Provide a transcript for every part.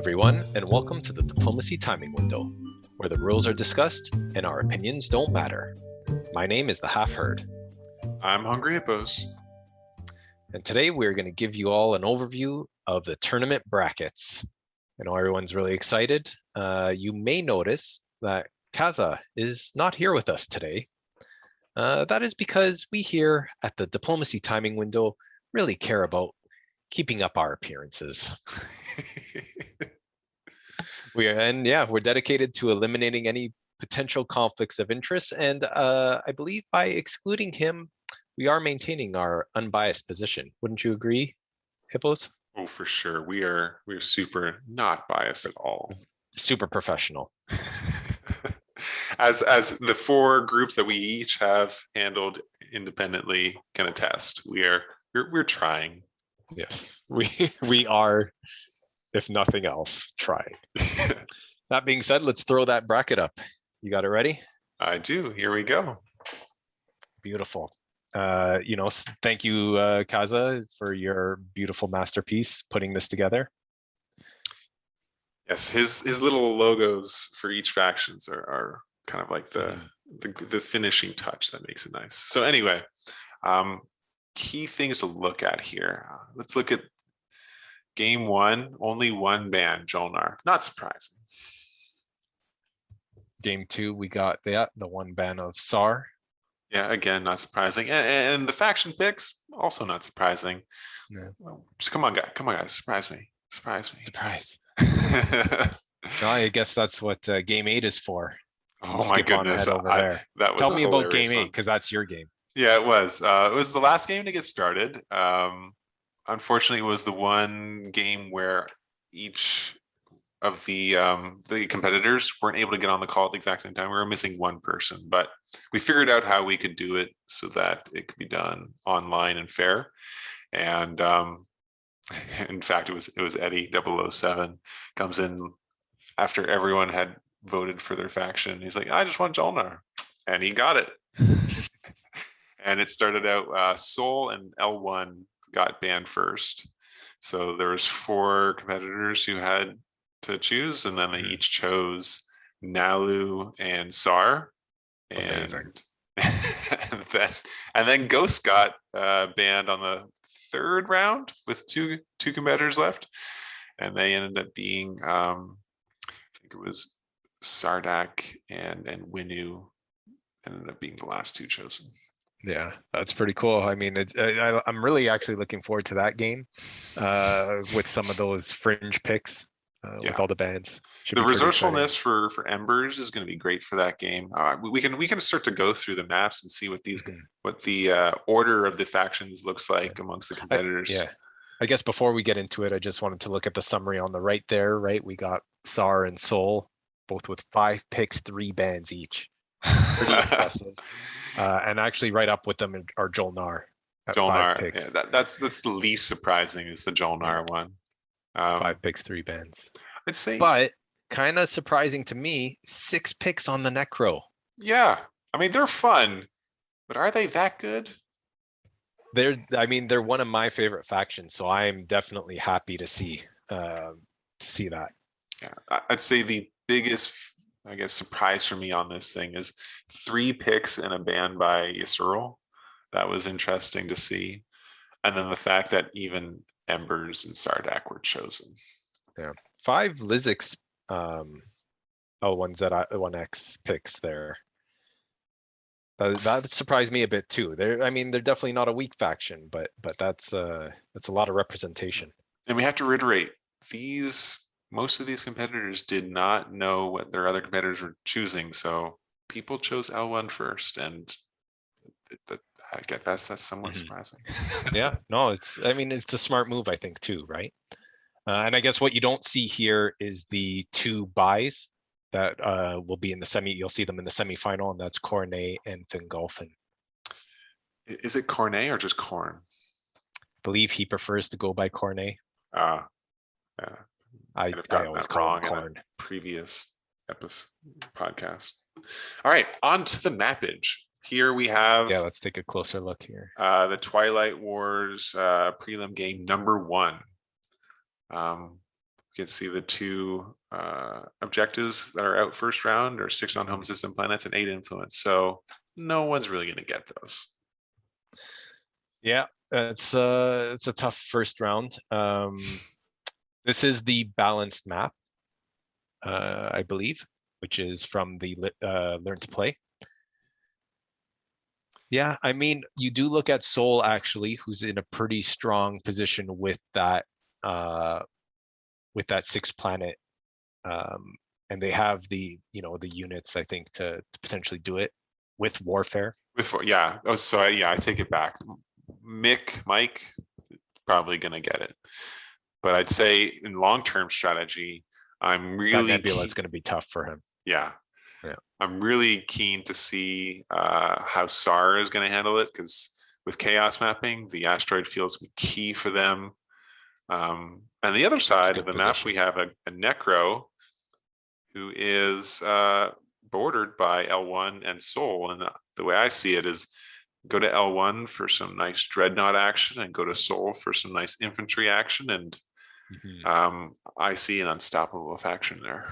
everyone, and welcome to the Diplomacy Timing Window, where the rules are discussed and our opinions don't matter. My name is The Half-Heard. I'm Hungry Hippos. And today we're going to give you all an overview of the tournament brackets. I know everyone's really excited. You may notice that Kaza is not here with us today. That is because we here at the Diplomacy Timing Window really care about keeping up our appearances. We're dedicated to eliminating any potential conflicts of interest, and I believe by excluding him, we are maintaining our unbiased position. Wouldn't you agree, Hippos? Oh, for sure. We're super not biased at all. Super professional. As the four groups that we each have handled independently can attest, we're trying. Yes, we are, if nothing else, trying. That being said, let's throw that bracket up. You got it ready? I do. Here we go. Beautiful. Thank you, Kaza, for your beautiful masterpiece putting this together. Yes, his little logos for each factions are kind of like the finishing touch that makes it nice. So anyway, key things to look at here. Let's look at game one. Only one ban, Jolnar. Not surprising. Game two, we got the one ban of Sar. Yeah, again, not surprising. And the faction picks, also not surprising. Yeah. Just come on, guys. Surprise me. Surprise. I guess that's what game 8 is for. Oh my goodness. Over there. Tell me about game 8, because that's your game. Yeah, it was. It was the last game to get started. Unfortunately, it was the one game where each of the competitors weren't able to get on the call at the exact same time. We were missing one person, but we figured out how we could do it so that it could be done online and fair. And in fact, it was Eddie 007 comes in after everyone had voted for their faction. He's like, I just want Jolnar, and he got it. And it started out Sol and L1 got banned first. So there was 4 competitors who had to choose, and then they each chose Nalu and Sar. And then Ghost got banned on the 3rd round with two competitors left, and they ended up being I think it was Sardak and Winu ended up being the last 2 chosen. Yeah, that's pretty cool. I mean, I'm really actually looking forward to that game with some of those fringe picks with all the bands. The resourcefulness for Embers is going to be great for that game. We can start to go through the maps and see what the order of the factions looks like amongst the competitors. I guess before we get into it, I just wanted to look at the summary on the right there. Right, we got Sar and Sol, both with 5 picks, 3 bans each. Pretty impressive. And actually right up with them are Jolnar. Jolnar, 5 picks. Yeah, that's the least surprising is the Jolnar one. 5 picks, 3 bans. I'd say, but kind of surprising to me, 6 picks on the Necro. Yeah, I mean they're fun, but are they that good? They're one of my favorite factions, so I'm definitely happy to see that. Yeah, I'd say the biggest, I guess, surprise for me on this thing is 3 picks and a ban by Ysuril. That was interesting to see. And then the fact that even Embers and Sardak were chosen. Yeah. 5 Lizix L1Z1X picks there. That surprised me a bit too. They're definitely not a weak faction, but that's a lot of representation. And we have to reiterate, most of these competitors did not know what their other competitors were choosing, so people chose L1 first, and I get that's somewhat surprising. Yeah, no, it's a smart move, I think, too, right? And I guess what you don't see here is the 2 buys that will be in the semi. You'll see them in the semifinal, and that's Cornet and Fingolfin. Is it Cornet or just Corn? I believe he prefers to go by Cornet. Yeah. I always call him Corn. Previous episode podcast. All right, on to the mappage. Here we have. Yeah, let's take a closer look here. The Twilight Wars prelim game number 1. can see the two objectives that are out first round are 6 non-home system planets and 8 influence. So no one's really going to get those. Yeah, it's a tough first round. This is the balanced map, I believe, which is from the Learn to Play. Yeah, I mean, you do look at Seoul actually, who's in a pretty strong position with that 6 planet, and they have the the units, I think, to potentially do it with warfare. Yeah. Oh, so I take it back. Mike, probably gonna get it, but I'd say in long-term strategy, I'm really that nebula is going to be tough for him. Yeah. Yeah. I'm really keen to see how SAR is going to handle it, because with chaos mapping, the asteroid field is key for them. And the other side of the map, we have a Necro who is bordered by L1 and Seoul. And the way I see it is go to L1 for some nice dreadnought action and go to Seoul for some nice infantry action. And I see an unstoppable faction there.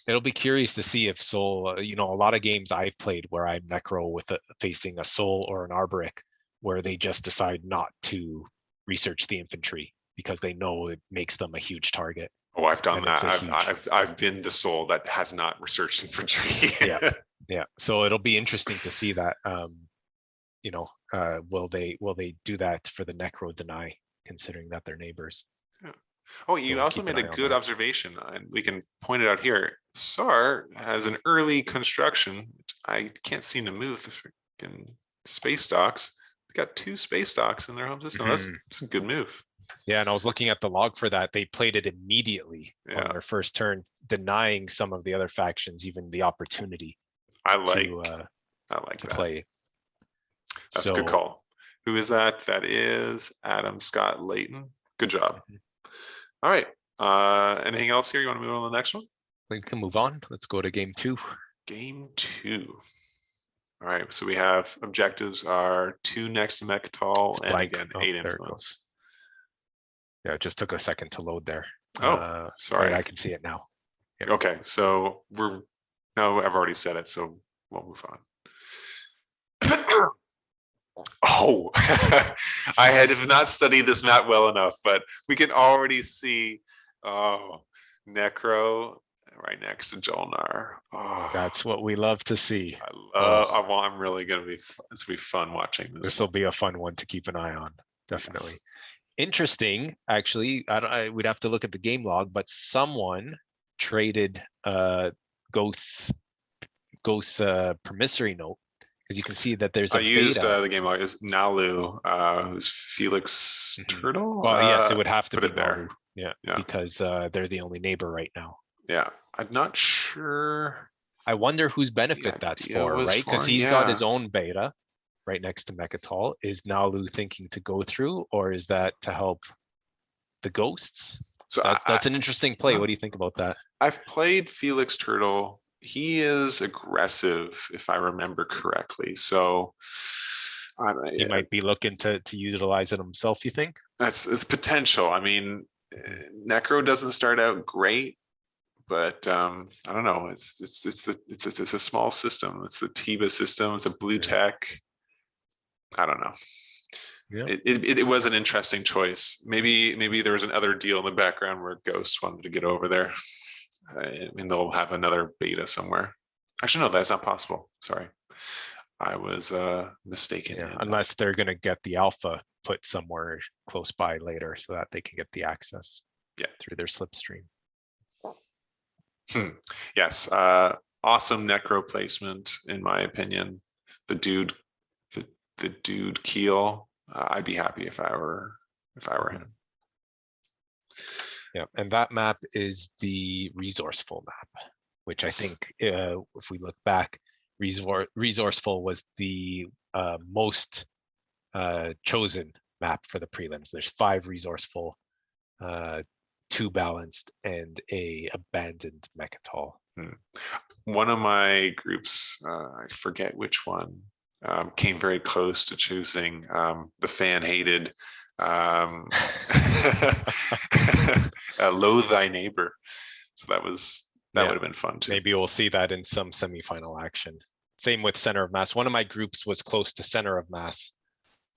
It'll be curious to see if Seoul, a lot of games I've played where I'm Necro with facing a Seoul or an Arboric, where they just decide not to research the infantry because they know it makes them a huge target. Oh, I've done that. I've been the Seoul that has not researched infantry. Yeah. So it'll be interesting to see that. Will they do that for the Necro deny, considering that they're neighbors? Yeah. Oh, you also made a good observation, and we can point it out here. SAR has an early construction. I can't seem to move the freaking space docks. They got 2 space docks in their home system. That's a good move. Yeah, and I was looking at the log for that. They played it immediately on their first turn, denying some of the other factions even the opportunity. I like to play. That's a good call. Who is that? That is Adam Scott Layton. Good job. All right. Anything else here? You want to move on to the next one? We can move on. Let's go to game 2. Game 2. All right. So we have objectives are 2 next to Mechatol and again 8 influence. Yeah, it just took a second to load there. Oh, sorry. Right, I can see it now. Yep. Okay. So no, I've already said it, so we'll move on. Oh, I have not studied this map well enough, but we can already see Necro right next to Jolnar. Oh, that's what we love to see. I'm really going to be, it's going to be fun watching this. This will be a fun one to keep an eye on. Definitely. Yes. Interesting, actually. We'd have to look at the game log, but someone traded Ghost's promissory note, because you can see that there's a beta. Used the game log is Nalu, who's Felix Turtle. Well, yes, it would have to put be it there. Yeah, because they're the only neighbor right now. Yeah, I'm not sure. I wonder whose benefit that's for, right? Because he's got his own beta right next to Mechatol. Is Nalu thinking to go through, or is that to help the ghosts? So that's an interesting play. What do you think about that? I've played Felix Turtle. He is aggressive, if I remember correctly. So he might be looking to utilize it himself, you think? It's potential. I mean, Necro doesn't start out great, but I don't know. It's a small system. It's the Tiba system. It's a blue tech. I don't know. Yeah. It was an interesting choice. Maybe there was another deal in the background where Ghost wanted to get over there. I mean, they'll have another beta somewhere. Actually, no, that's not possible. Sorry. I was mistaken. Yeah, unless they're going to get the alpha put somewhere close by later so that they can get the access through their slipstream. Yes. Awesome Necro placement, in my opinion. The dude Keel. I'd be happy if I were him. Yeah, and that map is the resourceful map, which I think, if we look back, resourceful was the most chosen map for the prelims. There's 5 resourceful, 2 balanced, and a abandoned Mechatol. One of my groups, I forget which one, came very close to choosing the fan hated Loathe thy neighbor. So that Yeah, would have been fun too. maybe we'll see that in some semifinal action. Same with center of mass. One of my groups was close to center of mass.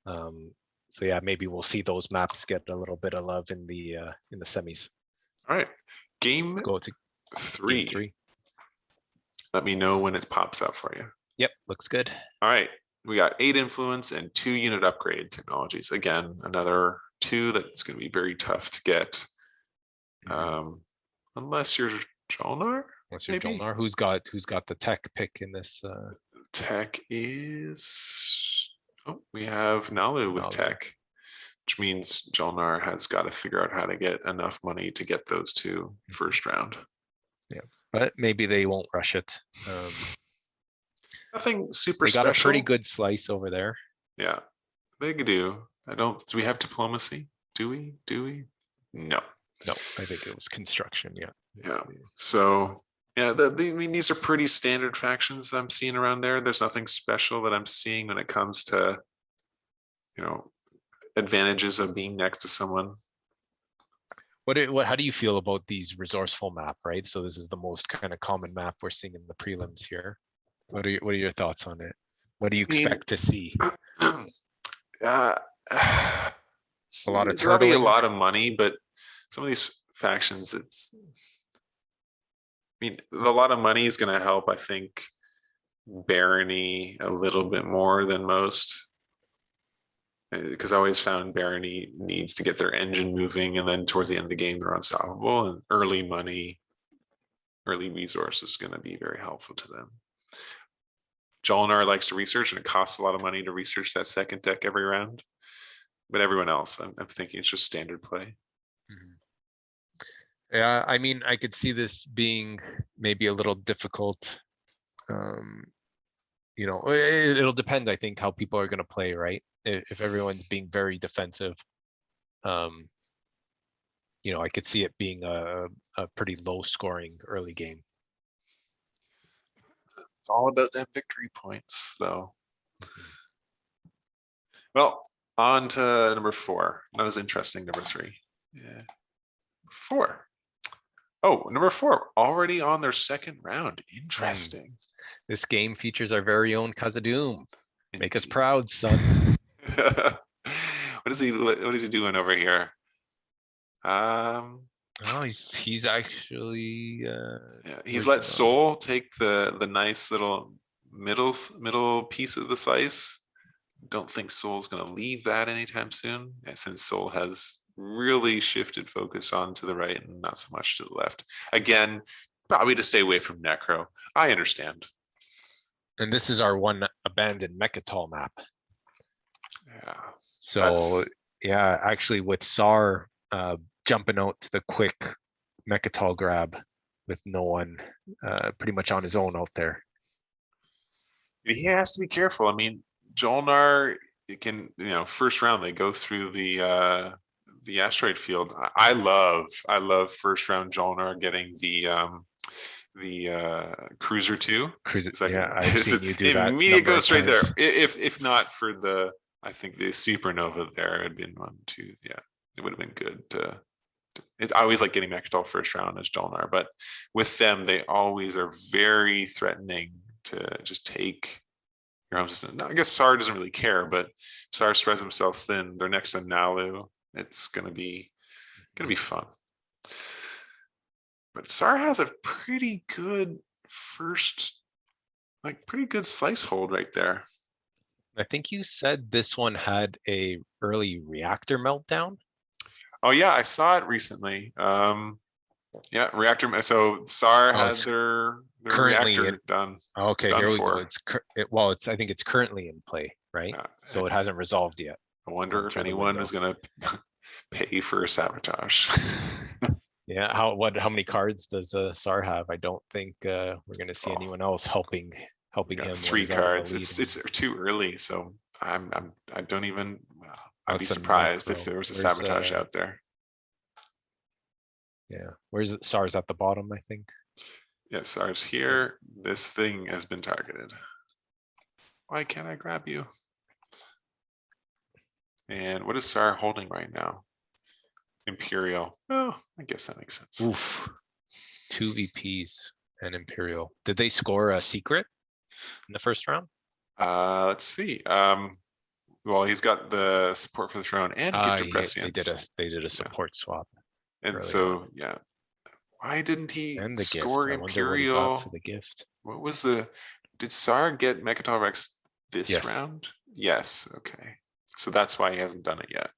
So yeah, maybe we'll see those maps get a little bit of love in the semis. All right, game Go to three. game 3. Let me know when it pops up for you. Yep, looks good. All right, we got 8 influence and 2 unit upgrade technologies. Again, another 2 that's going to be very tough to get. Unless you're Jolnar. Unless you're Jolnar, who's got the tech pick in this? Tech is. Oh, we have Nalu with tech, which means Jolnar has got to figure out how to get enough money to get those 2 first round. Yeah, but maybe they won't rush it. Nothing super they got special. a pretty good slice over there. Yeah, they do. Do we have diplomacy? Do we? No. No, I think it was construction. Yeah. Yeah. So yeah, I mean, these are pretty standard factions I'm seeing around there. There's nothing special that I'm seeing when it comes to, advantages of being next to someone. How do you feel about these resourceful map, right? So this is the most kind of common map we're seeing in the prelims here. What are your thoughts on it? What do you expect to see? A lot of probably a lot of money, but some of these factions, a lot of money is going to help, I think, Barony a little bit more than most. Because I always found Barony needs to get their engine moving, and then towards the end of the game, they're unstoppable. And early money, early resource is going to be very helpful to them. Jolnar likes to research, and it costs a lot of money to research that second deck every round. But everyone else, I'm thinking it's just standard play. Yeah, I mean, I could see this being maybe a little difficult. It'll depend, I think, how people are going to play, right? If everyone's being very defensive, I could see it being a pretty low scoring early game. It's all about that victory points, though. Well, on to number 4. That was interesting. Number 3. Yeah. 4. Oh, number 4 already on their second round. Interesting. This game features our very own Kazadoom. Make us proud, son. What is he doing over here? Oh, he's actually he's let Soul take the nice little middle piece of the slice. Don't think Soul's going to leave that anytime soon, since Soul has really shifted focus on to the right and not so much to the left. Again, probably to stay away from Necro. I understand. And this is our one abandoned Mechatol map. Yeah. So yeah, actually with Sar jumping out to the quick Mechatol grab with no one pretty much on his own out there. He has to be careful. I mean, Jolnar can, first round they go through the asteroid field. I love first round Jolnar getting the cruiser 2. Yeah, I've seen you do that. Immediate go straight there. If not for I think the supernova there had been 1, 2. Yeah, it would have been good I always like getting Mechatol first round as Jolnar, but with them, they always are very threatening to just take your home system. Now, I guess Sar doesn't really care, but Sar spreads themselves thin. They're next to Nalu. It's gonna be fun. But Sar has a pretty good pretty good slice hold right there. I think you said this one had a early reactor meltdown. Oh yeah, I saw it recently. Yeah, reactor. So Sar has their reactor done. Okay, here we go. I think it's currently in play, right? So it hasn't resolved yet. I wonder if anyone is going to pay for a sabotage. Yeah, how many cards does Sar have? I don't think we're going to see anyone else helping him. 3 cards. It's too early, so I don't even. I'd be surprised if there was a sabotage out there. Yeah, where's it? Sar's at the bottom, I think. Yeah, Sar's here. This thing has been targeted. Why can't I grab you? And what is Sar holding right now? Imperial. Oh, I guess that makes sense. Oof. 2 VPs and Imperial. Did they score a secret in the first round? Let's see. Well, he's got the support for the throne and gift of They did prescience. a support swap And early so, on. yeah. Why didn't he And the gift. score I wonder what he got for Imperial? the gift. What was the? Did Sar get Mechatol Rex this Yes. round? Yes. Okay. So that's why he hasn't done it yet.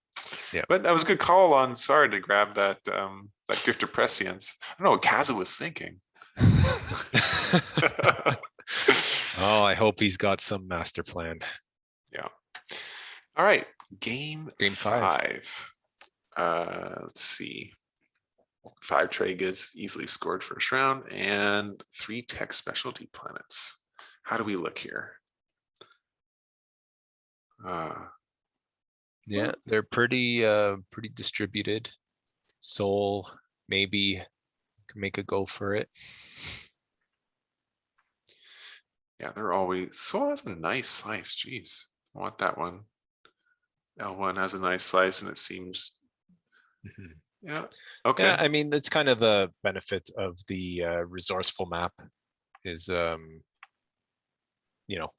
Yeah. But that was a good call on Sar to grab that that gift of prescience. I don't know what Kaza was thinking. Oh, I hope he's got some master plan. Yeah. All right. Game five. five. Let's see. 5 Tragas easily scored first round and 3 tech specialty planets. How do we look here? Yeah, they're pretty distributed. Soul maybe can make a go for it. Yeah, they're always. Soul has a nice slice. Jeez, I want that one. L1 has a nice slice, and it seems. Mhm. Yeah. Okay. Yeah, I mean that's kind of the benefit of the resourceful map is you know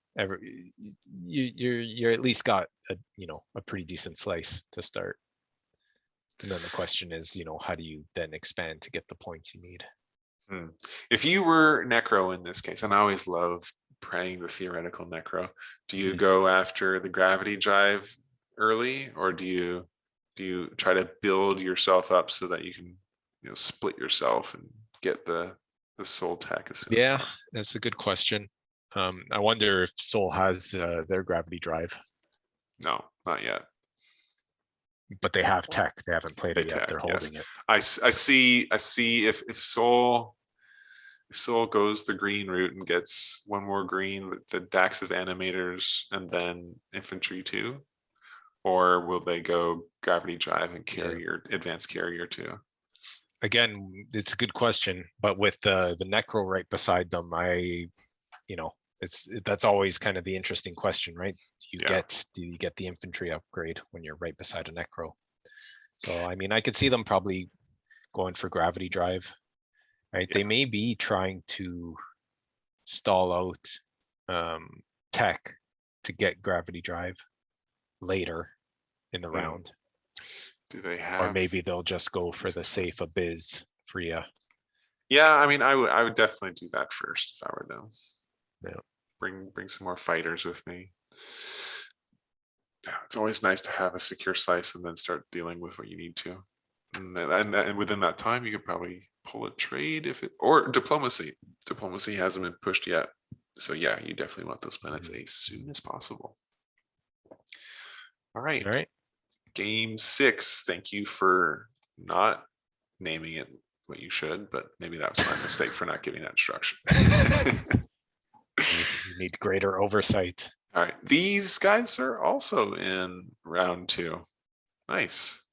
you're at least got a a pretty decent slice to start. And then the question is, how do you then expand to get the points you need? If you were Necro in this case, and I always love praying the theoretical Necro, do you go after the gravity drive early, or do you try to build yourself up so that you can split yourself and get the soul tech as soon as Yeah, possible? that's a good question. I wonder if Soul has their gravity drive, No, not yet. but they have tech. They haven't played They it yet. tech, They're yes. holding it. I see if Soul goes the green route and gets one more green, the Dax of animators and then infantry 2, or will they go gravity drive and carrier, advanced carrier 2? Again, it's a good question, but with the Necro right beside them, that's always kind of the interesting question, right? Do you get the infantry upgrade when you're right beside a Necro? So I mean, I could see them probably going for gravity drive, right? They may be trying to stall out tech to get gravity drive later in the round. Do they have? Or maybe they'll just go for the safe Abyss Freya. Yeah, I mean, I would definitely do that first if I were them. Yeah. Bring some more fighters with me. It's always nice to have a secure slice and then start dealing with what you need to. And within that time, you could probably pull a trade or diplomacy. Diplomacy hasn't been pushed yet. So yeah, you definitely want those planets as soon as possible. All right. All right. Game 6. Thank you for not naming it what you should, but maybe that was my mistake for not giving that instruction. You need greater oversight. All right. These guys are also in round 2. Nice.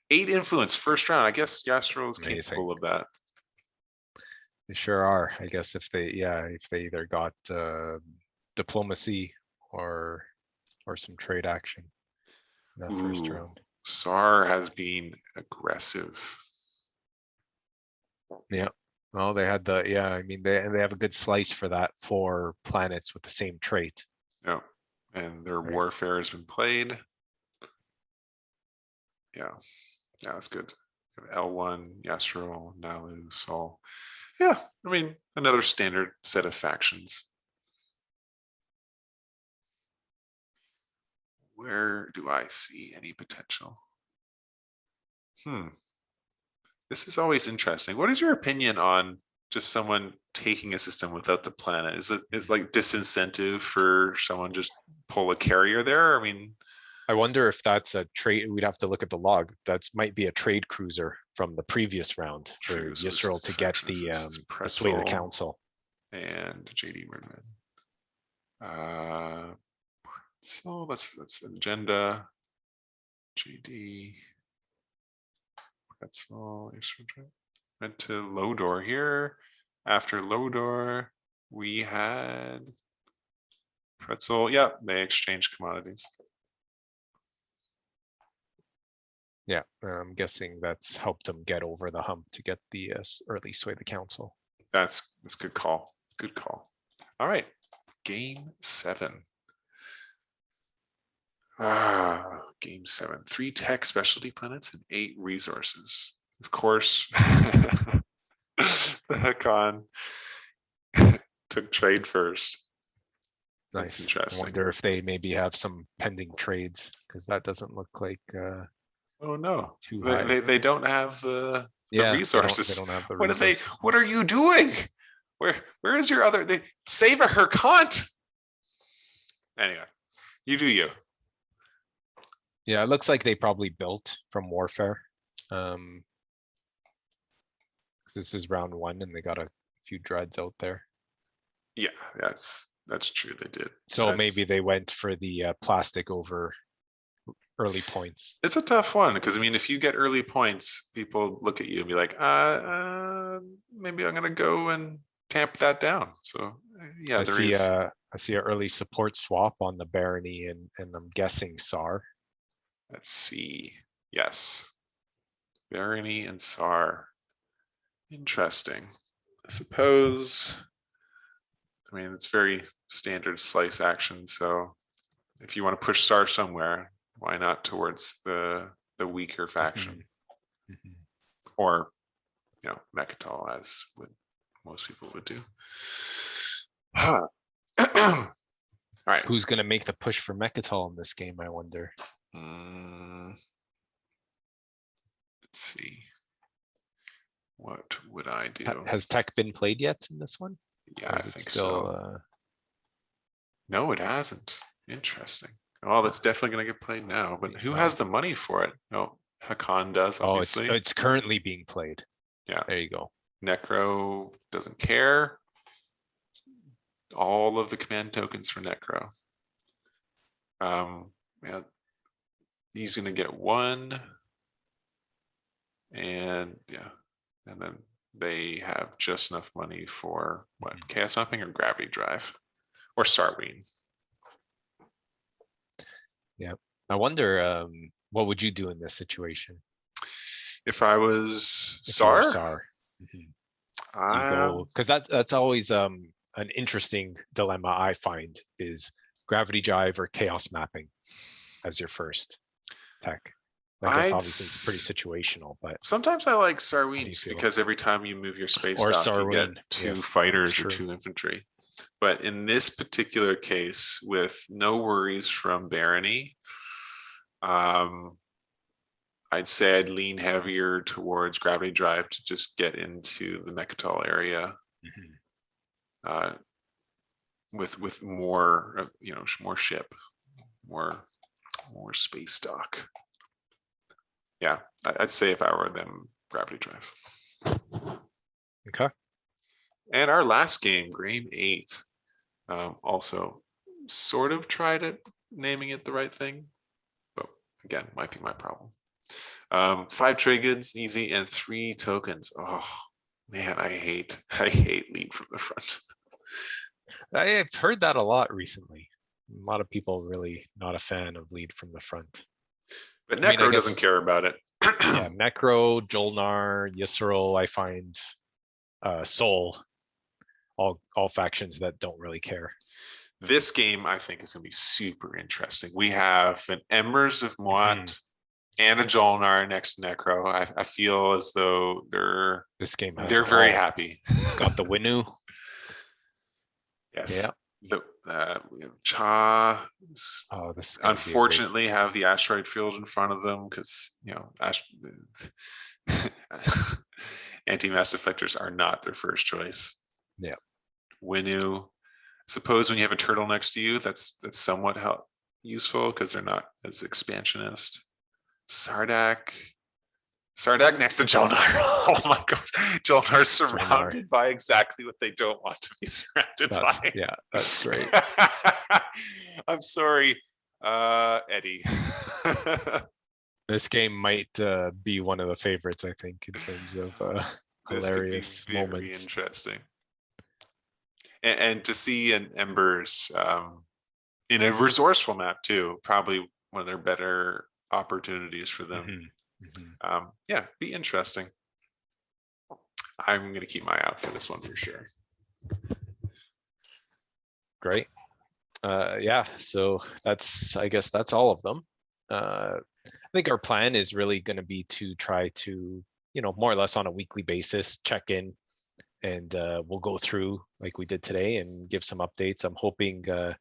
8 influence first round. I guess Yastro is capable of that. They sure are. I guess if they either got diplomacy or some trade action in that first round. Sar has been aggressive. Yeah. Well, they had I mean, they have a good slice for that 4 planets with the same trait. Yeah. And their warfare has been played. Yeah. Yeah, that's good. L1, Yastro, Nalu, Sol. Yeah, I mean, another standard set of factions. Where do I see any potential? This is always interesting. What is your opinion on just someone taking a system without the planet? Is it like disincentive for someone just pull a carrier there? I mean, I wonder if that's a trade. We'd have to look at the log. That might be a trade cruiser from the previous round for Yisrael to get the sway of the council. And JD Wordman. So that's agenda. JD. Pretzel. Went to Lodor here. After Lodor, we had Pretzel. Yeah, they exchanged commodities. Yeah, I'm guessing that's helped them get over the hump to get the early sway the council. That's good call. Good call. All right, game 7. Game 7. 3 tech specialty planets and 8 resources. Of course, the Hakan took trade first. That's Nice. I interesting. wonder if they maybe have some pending trades, because that doesn't look like Oh no, too high. they don't have the Yeah, resources. They don't have the What are they? resources. What are you doing? Where is your other? They save a her cunt. Anyway, you do you. Yeah, it looks like they probably built from warfare. 'Cause this is round 1 and they got a few dreads out there. Yeah, that's true. They did. So maybe they went for the plastic over early points. It's a tough one because I mean, if you get early points, people look at you and be like, maybe I'm gonna go and tamp that down. So yeah, I see an early support swap on the barony and I'm guessing SAR. Let's see. Yes, barony and SAR. Interesting. I suppose. I mean, it's very standard slice action. So if you want to push SAR somewhere, why not towards the weaker faction? Or, you know, Mechatol, as would most people would do. All right. Who's going to make the push for Mechatol in this game, I wonder? Let's see. What would I do? Has tech been played yet in this one? Yeah, I think so. No, it hasn't. Interesting. Oh, that's definitely going to get played now. But who has the money for it? No, Hakan does, obviously. Oh, it's currently being played. Yeah. There you go. Necro doesn't care. All of the command tokens for Necro. Yeah, he's going to get 1. And yeah, and then they have just enough money for what? Chaos Mapping or Gravity Drive? Or Sarween. Yeah. I wonder what would you do in this situation? If I was SAR? Do you go, because that's always an interesting dilemma I find, is Gravity Drive or Chaos Mapping as your first tech. I guess obviously it's pretty situational, but sometimes I like Sarween because every time you move your space dock, you get 2 fighters or 2 infantry. But in this particular case, with no worries from Barony, I'd say I'd lean heavier towards Gravity Drive to just get into the Mechatol area with more, more ship, more space dock. Yeah, I'd say if I were them, Gravity Drive. Okay. And our last game, Game 8, also sort of tried it, naming it the right thing, but again, might be my problem. 5 trade goods, easy, and 3 tokens. Oh man, I hate lead from the front. I've heard that a lot recently. A lot of people really not a fan of lead from the front. But Necro doesn't care about it. Yeah, Necro, Jolnar, Yisrael, I find Soul, all factions that don't really care. This game, I think, is going to be super interesting. We have an Embers of Moat and a Jolnar next to Necro. I feel as though they're very happy. It's got the Winu. Yes. Yeah. We have Cha. This unfortunately have the asteroid field in front of them because anti-mass deflectors are not their first choice. Yeah. Winu. Suppose when you have a turtle next to you, that's somewhat useful because they're not as expansionist. Sardak next to Jolnar. Oh my god, Jolnar's surrounded by exactly what they don't want to be surrounded by. Yeah, that's great. I'm sorry, Eddie. This game might be one of the favorites, I think, in terms of hilarious moments. Very interesting. And to see an Embers in a resourceful map too, probably one of their better opportunities for them. Yeah, be interesting. I'm gonna keep my eye out for this one for sure. Great. Yeah, so I guess that's all of them. I think our plan is really going to be to try to, more or less on a weekly basis, check in, and we'll go through like we did today and give some updates. I'm hoping to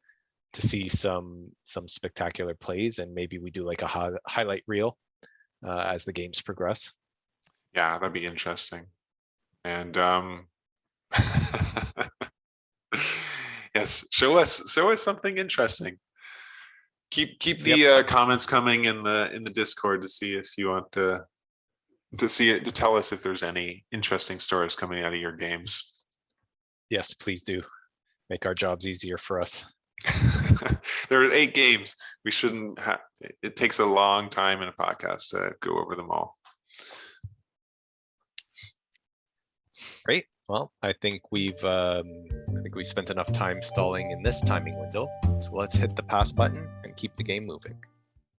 see some spectacular plays, and maybe we do like a highlight reel as the games progress. Yeah, that'd be interesting. And yes, show us something interesting. Keep the comments coming in the Discord to see if you want to see it, to tell us if there's any interesting stories coming out of your games. Yes, please do. Make our jobs easier for us. There are 8 games. We shouldn't have. It takes a long time in a podcast to go over them all. Great. Well, I think we spent enough time stalling in this timing window. So let's hit the pass button and keep the game moving.